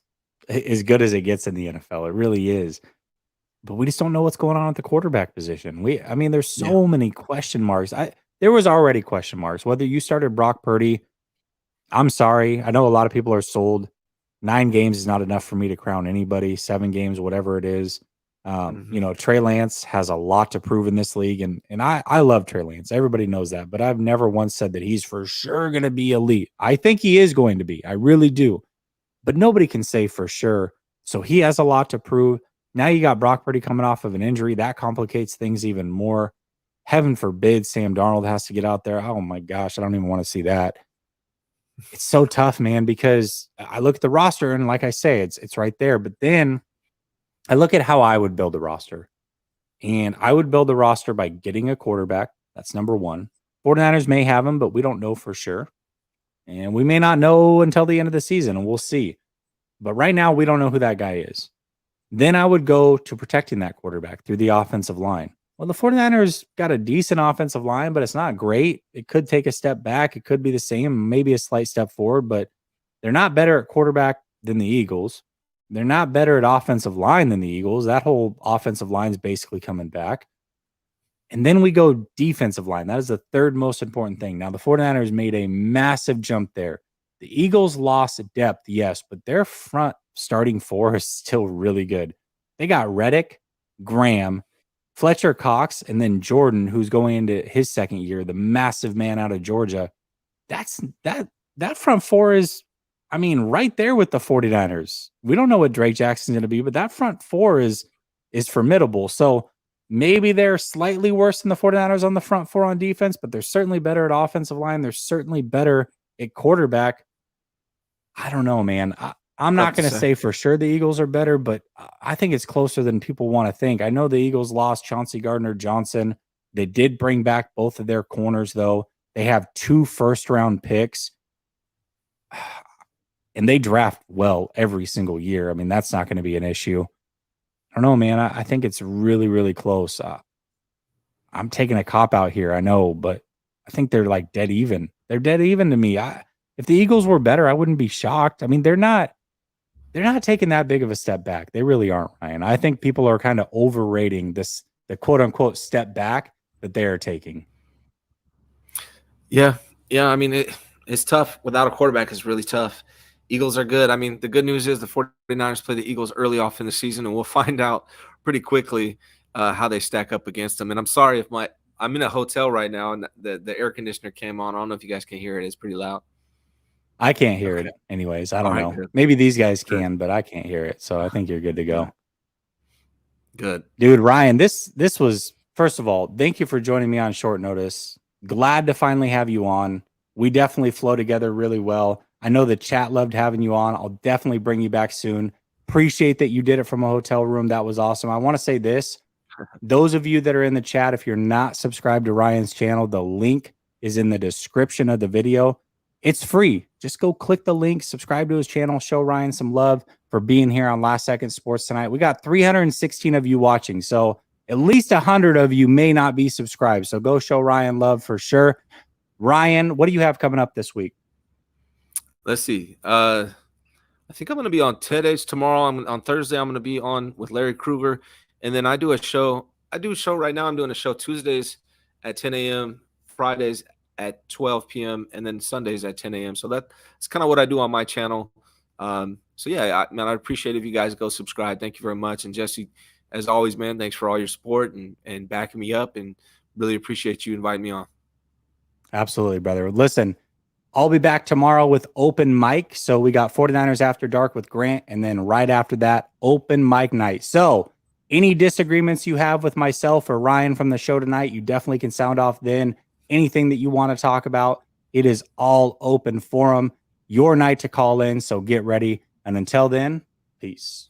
as good as it gets in the NFL. It really is. But we just don't know what's going on at the quarterback position. I mean, there's so many question marks. There was already question marks. Whether you started Brock Purdy, I'm sorry. I know a lot of people are sold. 9 games is not enough for me to crown anybody. 7 games, whatever it is. You know, Trey Lance has a lot to prove in this league, and I love Trey Lance. Everybody knows that, but I've never once said that he's for sure going to be elite. I think he is going to be. I really do. But nobody can say for sure. So he has a lot to prove. Now you got Brock Purdy coming off of an injury. That complicates things even more. Heaven forbid Sam Darnold has to get out there. Oh my gosh, I don't even want to see that. It's so tough, man, because I look at the roster and like I say, it's right there. But then I look at how I would build a roster. And I would build a roster by getting a quarterback. That's number one. 49ers may have him, but we don't know for sure. And we may not know until the end of the season, and we'll see. But right now, we don't know who that guy is. Then I would go to protecting that quarterback through the offensive line. Well, the 49ers got a decent offensive line, but it's not great. It could take a step back. It could be the same, maybe a slight step forward, but they're not better at quarterback than the Eagles. They're not better at offensive line than the Eagles. That whole offensive line is basically coming back. And then we go defensive line. That is the third most important thing. Now, the 49ers made a massive jump there. The Eagles lost depth, yes, but their front starting 4 is still really good. They got Reddick, Graham, Fletcher Cox, and then Jordan, who's going into his second year, the massive man out of Georgia. That front 4 is, I mean, right there with the 49ers. We don't know what Drake Jackson's going to be, but that front 4 is formidable. So maybe they're slightly worse than the 49ers on the front 4 on defense, but they're certainly better at offensive line. They're certainly better at quarterback. I don't know, man. I'm not going to say for sure the Eagles are better, but I think it's closer than people want to think. I know the Eagles lost Chauncey Gardner-Johnson. They did bring back both of their corners, though. They have 2 first-round picks. And they draft well every single year. I mean, that's not going to be an issue. I don't know, man. I think it's really, really close. I'm taking a cop out here, I know, but I think they're like dead even. They're dead even to me. If the Eagles were better, I wouldn't be shocked. I mean, they're not taking that big of a step back. They really aren't, Ryan. I think people are kind of overrating the quote unquote step back that they are taking. Yeah. I mean, it's tough. Without a quarterback, it's really tough. Eagles are good. I mean, the good news is the 49ers play the Eagles early off in the season, and we'll find out pretty quickly how they stack up against them. And I'm sorry if I'm in a hotel right now, and the air conditioner came on. I don't know if you guys can hear it. It's pretty loud. I can't hear it anyways. I don't know. Good. Maybe these guys can, but I can't hear it. So I think you're good to go. Good. Dude, Ryan, this was, first of all, thank you for joining me on short notice. Glad to finally have you on. We definitely flow together really well. I know the chat loved having you on. I'll definitely bring you back soon. Appreciate that you did it from a hotel room. That was awesome. I want to say this. Those of you that are in the chat, if you're not subscribed to Ryan's channel, the link is in the description of the video. It's free. Just go click the link, subscribe to his channel, show Ryan some love for being here on Last Second Sports tonight. We got 316 of you watching, so at least 100 of you may not be subscribed. So go show Ryan love for sure. Ryan, what do you have coming up this week? Let's see. I think I'm going to be on TEDx tomorrow. On Thursday, I'm going to be on with Larry Krueger. And then I do a show right now. I'm doing a show Tuesdays at 10 a.m., Fridays at 12 p.m., and then Sundays at 10 a.m. So that's kind of what I do on my channel. So yeah, man, I appreciate if you guys go subscribe. Thank you very much. And Jesse, as always, man, thanks for all your support and backing me up, and really appreciate you inviting me on. Absolutely, brother. Listen, I'll be back tomorrow with open mic. So we got 49ers After Dark with Grant, and then right after that, open mic night. So any disagreements you have with myself or Ryan from the show tonight, you definitely can sound off then. Anything that you want to talk about, It is all open for them. Your night to call in, so get ready. And until then, peace.